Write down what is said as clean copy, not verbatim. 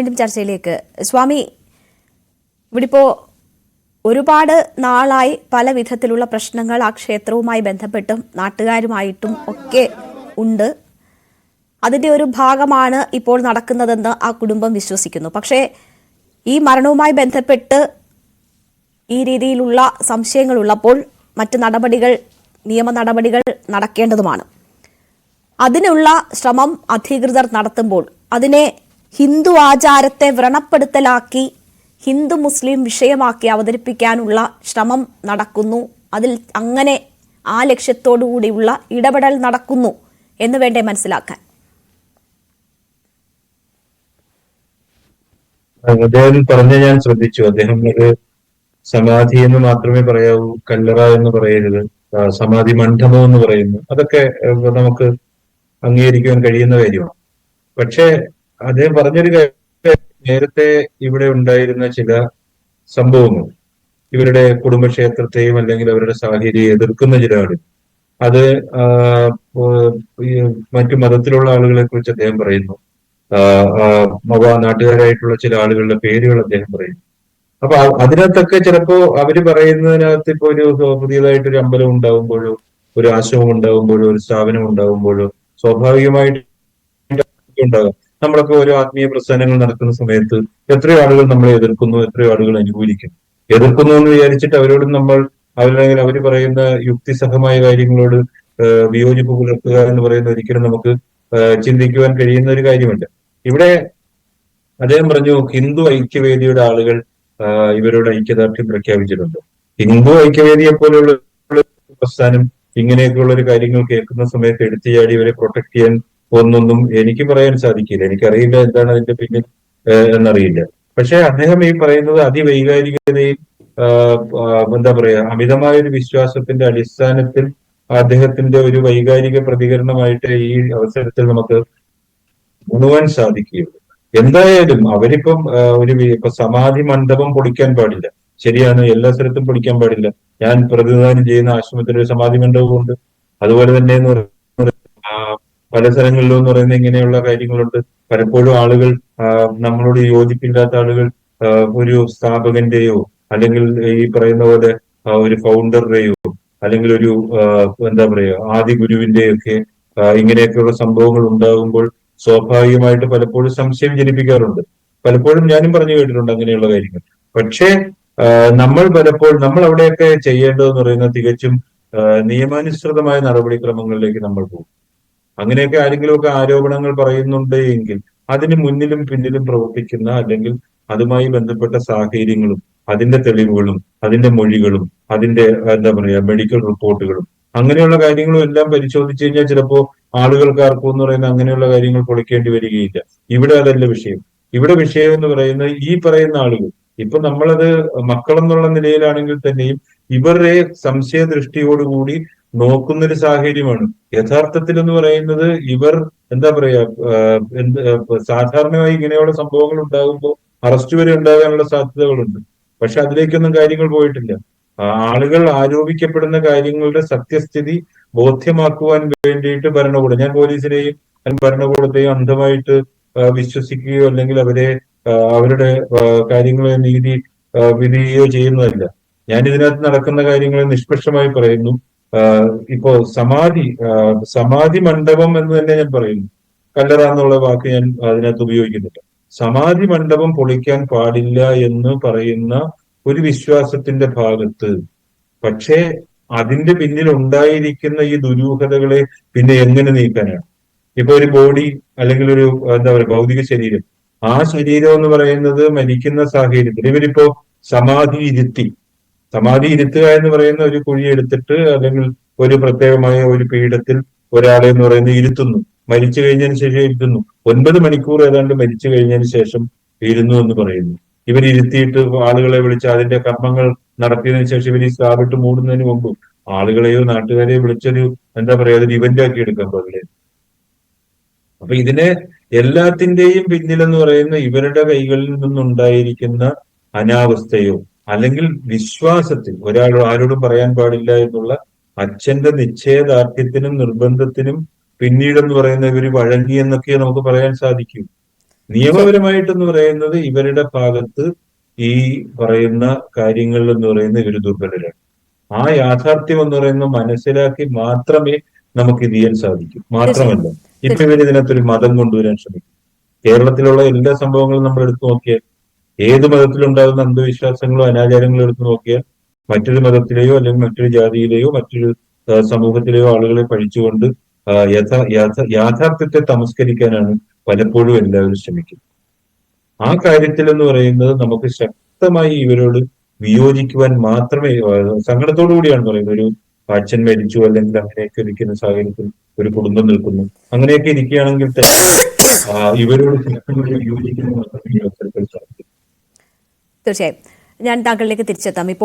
വീണ്ടും ചർച്ചയിലേക്ക്. സ്വാമി, ഇവിടിപ്പോ ഒരുപാട് നാളായി പല വിധത്തിലുള്ള പ്രശ്നങ്ങൾ ആ ക്ഷേത്രവുമായി ബന്ധപ്പെട്ടും നാട്ടുകാരുമായിട്ടും ഒക്കെ ഉണ്ട്. അതിന്റെ ഒരു ഭാഗമാണ് ഇപ്പോൾ നടക്കുന്നതെന്ന് ആ കുടുംബം വിശ്വസിക്കുന്നു. പക്ഷേ ഈ മരണവുമായി ബന്ധപ്പെട്ട് ഈ രീതിയിലുള്ള സംശയങ്ങളുള്ളപ്പോൾ മറ്റ് നടപടികൾ, നിയമ നടപടികൾ നടക്കേണ്ടതുമാണ്. അതിനുള്ള ശ്രമം അധികൃതർ നടത്തുമ്പോൾ അതിനെ ഹിന്ദു ആചാരത്തെ വ്രണപ്പെടുത്തലാക്കി ഹിന്ദു മുസ്ലിം വിഷയമാക്കി അവതരിപ്പിക്കാനുള്ള ശ്രമം നടക്കുന്നു. അതിൽ അങ്ങനെ ആ ലക്ഷ്യത്തോടു കൂടിയുള്ള ഇടപെടൽ നടക്കുന്നു എന്ന് വേണ്ടേ മനസ്സിലാക്കാൻ? അദ്ദേഹം പറഞ്ഞ ഞാൻ ശ്രദ്ധിച്ചു. അദ്ദേഹം ഒരു സമാധി എന്ന് മാത്രമേ പറയാവൂ, കല്ലറ എന്ന് പറയരുത്, സമാധി മണ്ഡപം എന്ന് പറയുന്നു. അതൊക്കെ നമുക്ക് അംഗീകരിക്കാൻ കഴിയുന്ന കാര്യമാണ്. പക്ഷേ അദ്ദേഹം പറഞ്ഞൊരു കാര്യം, നേരത്തെ ഇവിടെ ഉണ്ടായിരുന്ന ചില സംഭവങ്ങൾ, ഇവരുടെ കുടുംബക്ഷേത്രത്തെയും അല്ലെങ്കിൽ അവരുടെ സാഹചര്യം എതിർക്കുന്ന ചില ആളുകൾ, അത് മറ്റു മതത്തിലുള്ള ആളുകളെ കുറിച്ച് അദ്ദേഹം പറയുന്നു. നാട്ടുകാരായിട്ടുള്ള ചില ആളുകളുടെ പേരുകൾ അദ്ദേഹം പറയുന്നു. അപ്പൊ അതിനകത്തൊക്കെ ചിലപ്പോ അവര് പറയുന്നതിനകത്ത് ഇപ്പൊ ഒരു പുതിയതായിട്ടൊരു അമ്പലം ഉണ്ടാവുമ്പോഴോ ഒരു ആശ്രമം ഉണ്ടാവുമ്പോഴോ ഒരു സ്ഥാപനം ഉണ്ടാവുമ്പോഴോ സ്വാഭാവികമായിട്ട് ഉണ്ടാകാം. നമ്മളൊക്കെ ഓരോ ആത്മീയ പ്രസ്ഥാനങ്ങൾ നടക്കുന്ന സമയത്ത് എത്രയോ ആളുകൾ നമ്മളെ എതിർക്കുന്നു, എത്രയോ ആളുകൾ അനുകൂലിക്കുന്നു. എതിർക്കുന്നു എന്ന് വിചാരിച്ചിട്ട് അവരോട് നമ്മൾ അവരല്ലെങ്കിൽ അവർ പറയുന്ന യുക്തിസഹമായ കാര്യങ്ങളോട് വിയോജിപ്പ് പുലർത്തുക എന്ന് പറയുന്ന ഒരിക്കലും നമുക്ക് ചിന്തിക്കുവാൻ കഴിയുന്ന ഒരു കാര്യമല്ല. ഇവിടെ അദ്ദേഹം പറഞ്ഞു, ഹിന്ദു ഐക്യവേദിയുടെ ആളുകൾ ഇവരോട് ഐക്യദാർഢ്യം പ്രഖ്യാപിച്ചിട്ടുണ്ട്. ഹിന്ദു ഐക്യവേദിയെ പോലെയുള്ള പ്രസ്ഥാനം ഇങ്ങനെയൊക്കെയുള്ള ഒരു കാര്യങ്ങൾ കേൾക്കുന്ന സമയത്ത് എടുത്തുചാടി ഇവരെ പ്രൊട്ടക്ട് ചെയ്യാൻ ഒന്നൊന്നും എനിക്ക് പറയാൻ സാധിക്കില്ല. എനിക്കറിയില്ല എന്താണ് അതിന്റെ പിന്നിൽ എന്നറിയില്ല. പക്ഷെ അദ്ദേഹം ഈ പറയുന്നത് അതിവൈകാരികതയും എന്താ പറയാ അമിതമായ ഒരു വിശ്വാസത്തിന്റെ അടിസ്ഥാനത്തിൽ അദ്ദേഹത്തിന്റെ ഒരു വൈകാരിക പ്രതികരണമായിട്ട് ഈ അവസരത്തിൽ നമുക്ക് കാണുവാൻ സാധിക്കുകയുള്ളൂ. എന്തായാലും അവരിപ്പം ഇപ്പൊ സമാധി മണ്ഡപം പൊളിക്കാൻ പാടില്ല, ശരിയാണ്. എല്ലാ സ്ഥലത്തും പൊളിക്കാൻ പാടില്ല. ഞാൻ പ്രതിനിധാനം ചെയ്യുന്ന ആശ്രമത്തിൽ ഒരു സമാധി മണ്ഡപമുണ്ട്. അതുപോലെ തന്നെ പല സ്ഥലങ്ങളിലും എന്ന് പറയുന്ന ഇങ്ങനെയുള്ള കാര്യങ്ങളുണ്ട്. പലപ്പോഴും ആളുകൾ നമ്മളോട് യോജിപ്പില്ലാത്ത ആളുകൾ ഒരു സ്ഥാപകന്റെയോ അല്ലെങ്കിൽ ഈ പറയുന്ന പോലെ ഒരു ഫൗണ്ടറുടെയോ അല്ലെങ്കിൽ ഒരു എന്താ പറയാ ആദി ഗുരുവിന്റെയോ ഒക്കെ ഇങ്ങനെയൊക്കെയുള്ള സംഭവങ്ങൾ ഉണ്ടാകുമ്പോൾ സ്വാഭാവികമായിട്ട് പലപ്പോഴും സംശയം ജനിപ്പിക്കാറുണ്ട്. പലപ്പോഴും ഞാനും പറഞ്ഞു കേട്ടിട്ടുണ്ട് അങ്ങനെയുള്ള കാര്യങ്ങൾ. പക്ഷേ നമ്മൾ അവിടെയൊക്കെ ചെയ്യേണ്ടതെന്ന് പറയുന്നത് തികച്ചും നിയമാനുസൃതമായ നടപടിക്രമങ്ങളിലേക്ക് നമ്മൾ പോകും. അങ്ങനെയൊക്കെ ആരെങ്കിലുമൊക്കെ ആരോപണങ്ങൾ പറയുന്നുണ്ട് എങ്കിൽ അതിന് മുന്നിലും പിന്നിലും പ്രവർത്തിക്കുന്ന അല്ലെങ്കിൽ അതുമായി ബന്ധപ്പെട്ട സാഹചര്യങ്ങളും അതിന്റെ തെളിവുകളും അതിന്റെ മൊഴികളും അതിന്റെ എന്താ പറയാ മെഡിക്കൽ റിപ്പോർട്ടുകളും അങ്ങനെയുള്ള കാര്യങ്ങളും എല്ലാം പരിശോധിച്ചു കഴിഞ്ഞാൽ ചിലപ്പോ ആളുകൾക്ക് ആർക്കും എന്ന് പറയുന്ന അങ്ങനെയുള്ള കാര്യങ്ങൾ പൊളിക്കേണ്ടി വരികയില്ല. ഇവിടെ അതല്ല വിഷയം. ഇവിടെ വിഷയം എന്ന് പറയുന്നത് ഈ പറയുന്ന ആളുകൾ, ഇപ്പൊ നമ്മളത് മക്കളെന്നുള്ള നിലയിലാണെങ്കിൽ തന്നെയും ഇവരുടെ സംശയദൃഷ്ടിയോടുകൂടി നോക്കുന്നൊരു സാഹചര്യമാണ്. യഥാർത്ഥത്തിൽ എന്ന് പറയുന്നത് ഇവർ എന്താ പറയാ സാധാരണയായി ഇങ്ങനെയുള്ള സംഭവങ്ങൾ ഉണ്ടാകുമ്പോൾ അറസ്റ്റ് വരെ ഉണ്ടാകാനുള്ള സാധ്യതകളുണ്ട്. പക്ഷെ അതിലേക്കൊന്നും കാര്യങ്ങൾ പോയിട്ടില്ല. ആളുകൾ ആരോപിക്കപ്പെടുന്ന കാര്യങ്ങളുടെ സത്യസ്ഥിതി ബോധ്യമാക്കുവാൻ വേണ്ടിയിട്ട് ഭരണകൂടം, ഞാൻ പോലീസിനെയും ഭരണകൂടത്തെയും അന്ധമായിട്ട് വിശ്വസിക്കുകയോ അല്ലെങ്കിൽ അവരുടെ കാര്യങ്ങളെ നീതി വിധിയോ ചെയ്യുന്നതല്ല. ഞാൻ ഇതിനകത്ത് നടക്കുന്ന കാര്യങ്ങളെ നിഷ്പക്ഷമായി പറയുന്നു. ഇപ്പോ സമാധി മണ്ഡപം എന്ന് തന്നെ ഞാൻ പറയുന്നു. കല്ലറ എന്നുള്ള വാക്ക് ഞാൻ അതിനകത്ത് ഉപയോഗിക്കുന്നില്ല. സമാധി മണ്ഡപം പൊളിക്കാൻ പാടില്ല എന്ന് പറയുന്ന ഒരു വിശ്വാസത്തിന്റെ ഭാഗത്ത് പക്ഷേ അതിന്റെ പിന്നിൽ ഉണ്ടായിരിക്കുന്ന ഈ ദുരൂഹതകളെ പിന്നെ എങ്ങനെ നീക്കാനാണ്? ഇപ്പൊ ഒരു ബോഡി അല്ലെങ്കിൽ ഒരു എന്താ പറയുക ഭൗതിക ശരീരം, ആ ശരീരം എന്ന് പറയുന്നത് മരിക്കുന്ന സാഹചര്യത്തിൽ ഇവരിപ്പോ സമാധി ഇരുത്തുക എന്ന് പറയുന്ന ഒരു കുഴി എടുത്തിട്ട് അല്ലെങ്കിൽ ഒരു പ്രത്യേകമായ ഒരു പീഠത്തിൽ ഒരാളെ എന്ന് പറയുന്നത് ഇരുത്തുന്നു. മരിച്ചു കഴിഞ്ഞതിന് ശേഷം ഇരുത്തുന്നു. 9 മണിക്കൂർ ഏതാണ്ട് മരിച്ചു കഴിഞ്ഞതിന് ശേഷം ഇരുന്നു എന്ന് പറയുന്നു. ഇവരിരുത്തിയിട്ട് ആളുകളെ വിളിച്ച് അതിന്റെ കർമ്മങ്ങൾ നടത്തിയതിനു ശേഷം ഇവർ ഈ സ്ലാബിട്ട് മൂടുന്നതിന് മുമ്പ് ആളുകളെയോ നാട്ടുകാരെയോ വിളിച്ചൊരു എന്താ പറയാ അതൊരു ഇവന്റ് ആക്കി എടുക്കാൻ പാടില്ലേ? അപ്പൊ ഇതിനെ എല്ലാത്തിന്റെയും പിന്നിലെന്ന് പറയുന്ന ഇവരുടെ കൈകളിൽ നിന്നുണ്ടായിരിക്കുന്ന അനാവസ്ഥയോ അല്ലെങ്കിൽ വിശ്വാസത്തിൽ ഒരാൾ ആരോടും പറയാൻ പാടില്ല എന്നുള്ള അച്ഛന്റെ നിശ്ചയദാർഢ്യത്തിനും നിർബന്ധത്തിനും പിന്നീടെന്ന് പറയുന്ന ഇവര് വഴങ്ങി എന്നൊക്കെ നമുക്ക് പറയാൻ സാധിക്കൂ. നിയമപരമായിട്ടെന്ന് പറയുന്നത് ഇവരുടെ ഭാഗത്ത് ഈ പറയുന്ന കാര്യങ്ങൾ എന്ന് പറയുന്നത് ഇവർ ദുർബലരാണ്. ആ യാഥാർത്ഥ്യം എന്ന് പറയുന്നത് മനസ്സിലാക്കി മാത്രമേ നമുക്ക് ഇത് ചെയ്യാൻ സാധിക്കൂ. മാത്രമല്ല, ഇപ്പൊ ഇവർ ഇതിനകത്തൊരു മതം കൊണ്ടുവരാൻ ശ്രമിക്കും. കേരളത്തിലുള്ള എല്ലാ സംഭവങ്ങളും നമ്മൾ എടുത്തു നോക്കിയാൽ, ഏത് മതത്തിലുണ്ടാകുന്ന അന്ധവിശ്വാസങ്ങളോ അനാചാരങ്ങളോ എടുത്തു നോക്കിയാൽ മറ്റൊരു മതത്തിലെയോ അല്ലെങ്കിൽ മറ്റൊരു ജാതിയിലെയോ മറ്റൊരു സമൂഹത്തിലെയോ ആളുകളെ പഴിച്ചുകൊണ്ട് യാഥാർത്ഥ്യത്തെ തമസ്കരിക്കാനാണ് പലപ്പോഴും എല്ലാവരും ശ്രമിക്കുന്നത്. ആ കാര്യത്തിൽ എന്ന് പറയുന്നത് നമുക്ക് ശക്തമായി ഇവരോട് വിയോജിക്കുവാൻ മാത്രമേ, സങ്കടത്തോടു കൂടിയാണ് പറയുന്നത്. ഒരു അച്ഛൻ മരിച്ചു അല്ലെങ്കിൽ അങ്ങനെയൊക്കെ ഇരിക്കുന്ന സാഹചര്യത്തിൽ ഒരു കുടുംബം നിൽക്കുന്നു, അങ്ങനെയൊക്കെ ഇരിക്കുകയാണെങ്കിൽ തന്നെ ഇവരോട് ശക്തമായി വിയോജിക്കുന്ന മാത്രമേ ഈ അവസരത്തിൽ സാധിക്കൂ. തീർച്ചയായും ഞാൻ താങ്കളിലേക്ക് തിരിച്ചെത്താം. ഇപ്പോൾ